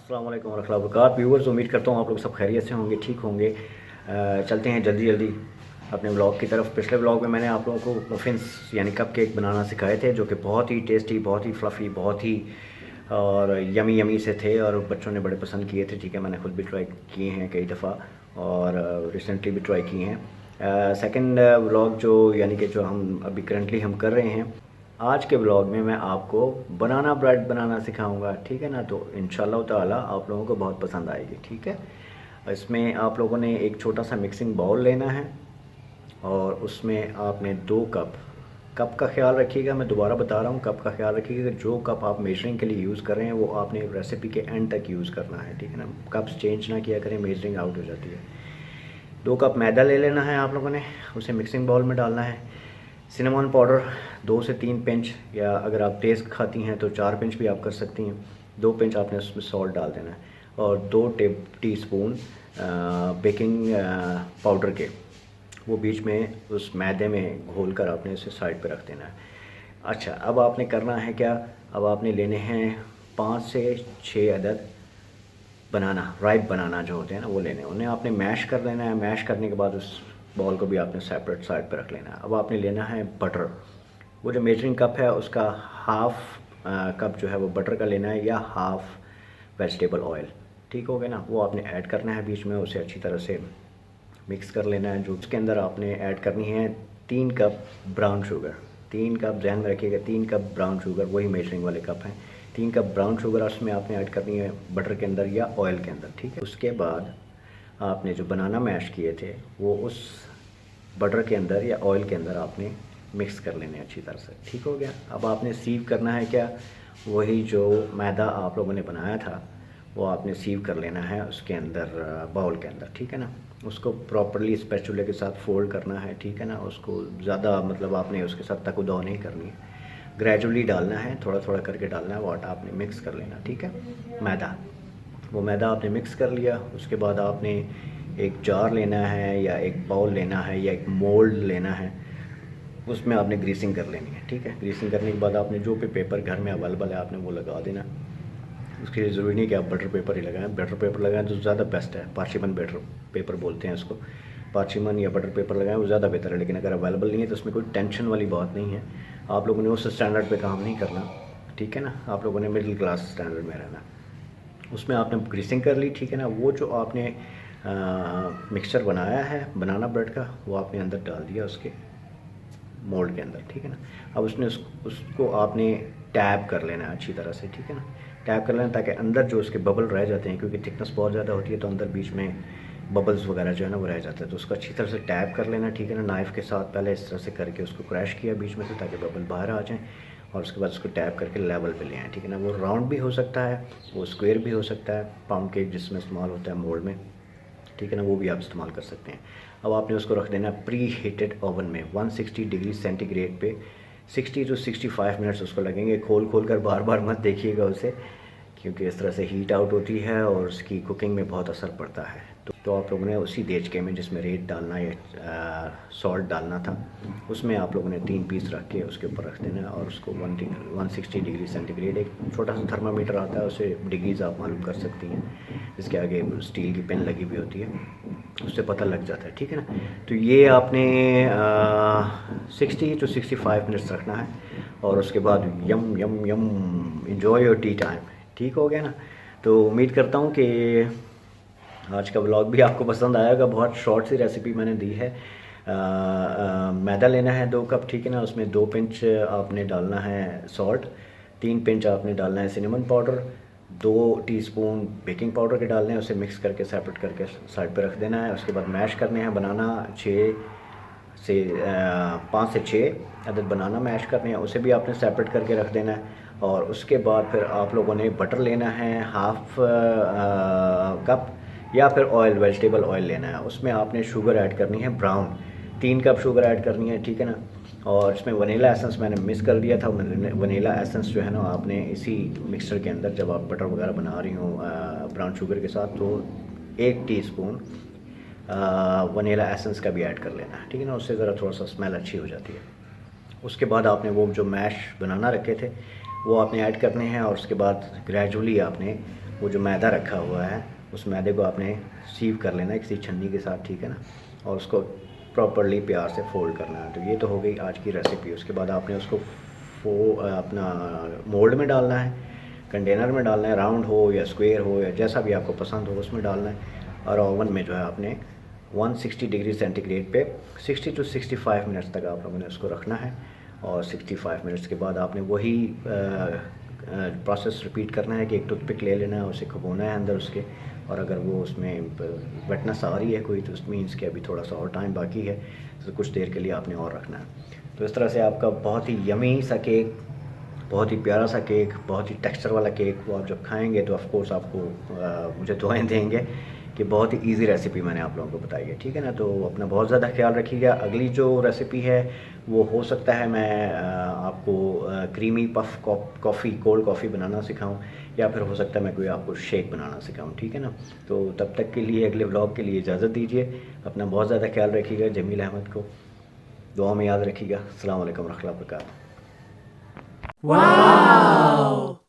अस्सलाम वालेकुम रहमतुल्लाहि व बरकातहू। व्यूअर्स, उम्मीद करता हूँ आप लोग सब खैरियत से होंगे, ठीक होंगे। चलते हैं जल्दी जल्दी अपने व्लॉग की तरफ। पिछले व्लॉग में मैंने आप लोगों को मफिन्स यानी कप केक बनाना सिखाए थे, जो कि बहुत ही टेस्टी, बहुत ही फ्लफ़ी, बहुत ही और यमी यमी से थे और बच्चों ने बड़े पसंद किए थे। ठीक है, मैंने खुद भी ट्राई किए हैं कई दफ़ा और रिसेंटली भी ट्राई किए हैं। सेकंड व्लॉग जो यानी कि जो हम अभी करंटली हम कर रहे हैं, आज के ब्लॉग में मैं आपको बनाना ब्रेड बनाना सिखाऊंगा। ठीक है ना, तो इंशाल्लाह ताला आप लोगों को बहुत पसंद आएगी। ठीक है, इसमें आप लोगों ने एक छोटा सा मिक्सिंग बाउल लेना है और उसमें आपने 2 कप का ख्याल रखिएगा। मैं दोबारा बता रहा हूँ, कप का ख्याल रखिएगा कि जो कप आप मेजरिंग के लिए यूज़ कर रहे हैं वो आपने रेसिपी के एंड तक यूज़ करना है। ठीक है ना, कप्स चेंज ना किया करें, मेजरिंग आउट हो जाती है। 2 कप मैदा ले लेना है आप लोगों ने, उसे मिक्सिंग बाउल में डालना है। सिनेमन पाउडर 2 से 3 पिंच, या अगर आप तेज़ खाती हैं तो 4 पिंच भी आप कर सकती हैं। 2 पिंच आपने उसमें सॉल्ट डाल देना है और 2 टीस्पून बेकिंग पाउडर के वो बीच में उस मैदे में घोल कर आपने उसे साइड पे रख देना है। अच्छा, अब आपने करना है क्या, अब आपने लेने हैं 5 से 6 अदद बनाना, राइप बनाना जो होते हैं ना वो लेने हैं। उन्हें आपने मैश कर लेना है। मैश करने के बाद उस बॉल को भी आपने सेपरेट साइड पर रख लेना है। अब आपने लेना है बटर। वो जो मेजरिंग कप है उसका हाफ़ कप जो है वो बटर का लेना है, या हाफ़ वेजिटेबल ऑयल। ठीक हो गया ना, वो आपने ऐड करना है बीच में, उसे अच्छी तरह से मिक्स कर लेना है। जो उसके अंदर आपने ऐड करनी है 3 कप ब्राउन शुगर। 3 कप, ध्यान में रखिएगा, 3 कप ब्राउन शुगर, वही मेजरिंग वाले कप हैं। 3 कप ब्राउन शुगर उसमें आपने ऐड करनी है बटर के अंदर या ऑयल के अंदर। ठीक है, उसके बाद आपने जो बनाना मैश किए थे वो उस बटर के अंदर या ऑयल के अंदर आपने मिक्स कर लेने अच्छी तरह से। ठीक हो गया। अब आपने सीव करना है क्या, वही जो मैदा आप लोगों ने बनाया था वो आपने सीव कर लेना है उसके अंदर, बाउल के अंदर। ठीक है ना, उसको प्रॉपरली स्पैचुले के साथ फोल्ड करना है। ठीक है ना, उसको ज़्यादा मतलब आपने उसके साथ तक-उदाव नहीं करनी है, ग्रेजुअली डालना है, थोड़ा थोड़ा करके डालना है। वो आटा आपने मिक्स कर लेना। ठीक है, मैदा, वो मैदा आपने मिक्स कर लिया। उसके बाद आपने एक जार लेना है या एक बाउल लेना है या एक मोल्ड लेना है, उसमें आपने ग्रीसिंग कर लेनी है। ठीक है, ग्रीसिंग करने के बाद आपने जो भी पेपर घर में अवेलेबल है आपने वो लगा देना। उसके लिए ज़रूरी नहीं कि आप बटर पेपर ही लगाएं, बटर पेपर लगाएं तो ज़्यादा बेस्ट है। पार्चमेंट बटर पेपर बोलते हैं इसको, पार्चमेंट या बटर पेपर लगाएं वो ज़्यादा बेहतर है। लेकिन अगर अवेलेबल नहीं है तो उसमें कोई टेंशन वाली बात नहीं है। आप लोगों ने उस स्टैंडर्ड पे काम नहीं करना। ठीक है ना, आप लोगों ने मिडिल क्लास स्टैंडर्ड में रहना। उसमें आपने ग्रीसिंग कर ली। ठीक है ना, वो जो आपने मिक्सचर बनाया है बनाना ब्रेड का वो आपने अंदर डाल दिया उसके मोल्ड के अंदर। ठीक है ना, अब उसको आपने टैप कर लेना है अच्छी तरह से। ठीक है ना, टैप कर लेना ताकि अंदर जो उसके बबल रह जाते हैं, क्योंकि थिकनेस बहुत ज़्यादा होती है तो अंदर बीच में बबल्स वगैरह जो है ना वो रह जाता है, तो उसको अच्छी तरह से टैप कर लेना। ठीक है ना, नाइफ़ के साथ पहले इस तरह से करके उसको क्रैश किया बीच में से ताकि बबल बाहर आ जाएँ, और उसके बाद उसको टैप करके लेवल पे ले आएँ। ठीक है ना, वो राउंड भी हो सकता है, वो स्क्वायर भी हो सकता है, पाउंड केक जिसमें इस्तेमाल होता है मोल्ड में। ठीक है ना, वो भी आप इस्तेमाल कर सकते हैं। अब आपने उसको रख देना प्री हीटेड ओवन में 160 डिग्री सेंटीग्रेड पे 60 to 65 मिनट्स उसको लगेंगे। खोल खोल कर बार बार मत देखिएगा उसे, क्योंकि इस तरह से हीट आउट होती है और उसकी कुकिंग में बहुत असर पड़ता है। तो आप लोगों ने उसी देचके में जिसमें रेत डालना या सॉल्ट डालना था उसमें आप लोगों ने 3 पीस रख के उसके ऊपर रख देना है और उसको 160 डिग्री सेंटीग्रेड, एक छोटा सा थर्मामीटर आता है उससे डिग्रीज आप मालूम कर सकती हैं, जिसके आगे स्टील की पेन लगी हुई होती है, उससे पता लग जाता है। ठीक है ना, तो ये आपने 60 to 65 मिनट्स रखना है और उसके बाद यम यम यम एंजॉय योर टी टाइम। ठीक हो गया ना, तो उम्मीद करता हूँ कि आज का व्लॉग भी आपको पसंद आएगा। बहुत शॉर्ट सी रेसिपी मैंने दी है। मैदा लेना है 2 कप। ठीक है ना, उसमें 2 पिंच आपने डालना है सॉल्ट, 3 पिंच आपने डालना है cinnamon powder, 2 teaspoon baking powder के डालने हैं, उसे मिक्स करके सेपरेट करके साइड पे रख देना है। उसके बाद मैश करने हैं बनाना 5 से 6 अदद बनाना मैश करने हैं, उसे भी आपने सेपरेट करके रख देना है। और उसके बाद फिर आप लोगों ने बटर लेना है हाफ़ कप, या फिर ऑयल, वेजिटेबल ऑयल लेना है। उसमें आपने शुगर ऐड करनी है ब्राउन, 3 कप शुगर ऐड करनी है। ठीक है ना, और इसमें वनीला एसेंस मैंने मिक्स कर दिया था। वनीला एसेंस जो है ना आपने इसी मिक्सर के अंदर, जब आप बटर वगैरह बना रही हो ब्राउन शुगर के साथ, तो 1 टीस्पून वनीला एसेंस का भी ऐड कर लेना है। ठीक है ना, उससे ज़रा थोड़ा सा स्मेल अच्छी हो जाती है। उसके बाद आपने वो जो मैश बनाना रखे थे वो आपने ऐड करने हैं और उसके बाद ग्रेजुअली आपने वो जो मैदा रखा हुआ है उस मैदे को आपने सीव कर लेना है किसी छन्नी के साथ, ठीक है ना, और उसको प्रॉपरली प्यार से फोल्ड करना है। तो ये तो हो गई आज की रेसिपी। उसके बाद आपने उसको अपना मोल्ड में डालना है, कंटेनर में डालना है, राउंड हो या स्क्वायर हो या जैसा भी आपको पसंद हो उसमें डालना है। और ओवन में जो है आपने 160 डिग्री सेंटीग्रेड पे 60 to 65 मिनट्स तक आप लोगों ने उसको रखना है। और 65 मिनट्स के बाद आपने वही प्रोसेस रिपीट करना है कि एक टूथपिक ले लेना है, उसे खबोना है अंदर उसके, और अगर वो उसमें वेटनेस आ रही है कोई तो उस मीन्स कि अभी थोड़ा सा और टाइम बाकी है, तो कुछ देर के लिए आपने और रखना है। तो इस तरह से आपका बहुत ही यमी सा केक, बहुत ही प्यारा सा केक, बहुत ही टेक्सचर वाला केक, वो आप जब खाएंगे तो ऑफ कोर्स आपको मुझे दुआएं देंगे कि बहुत ही इजी रेसिपी मैंने आप लोगों को बताई है, ठीक है ना। तो अपना बहुत ज़्यादा ख्याल रखिएगा। अगली जो रेसिपी है वो हो सकता है मैं आपको creamy puff coffee, cold coffee बनाना सिखाऊं, या फिर हो सकता है मैं कोई आपको शेक बनाना सिखाऊं, ठीक है ना। तो तब तक के लिए अगले व्लॉग के लिए इजाज़त दीजिए। अपना बहुत ज़्यादा ख्याल रखिएगा। जमील अहमद को दुआ में याद रखिएगा। अस्सलाम वालेकुम रहमतुल्लाहि व बरकातहू। Wow!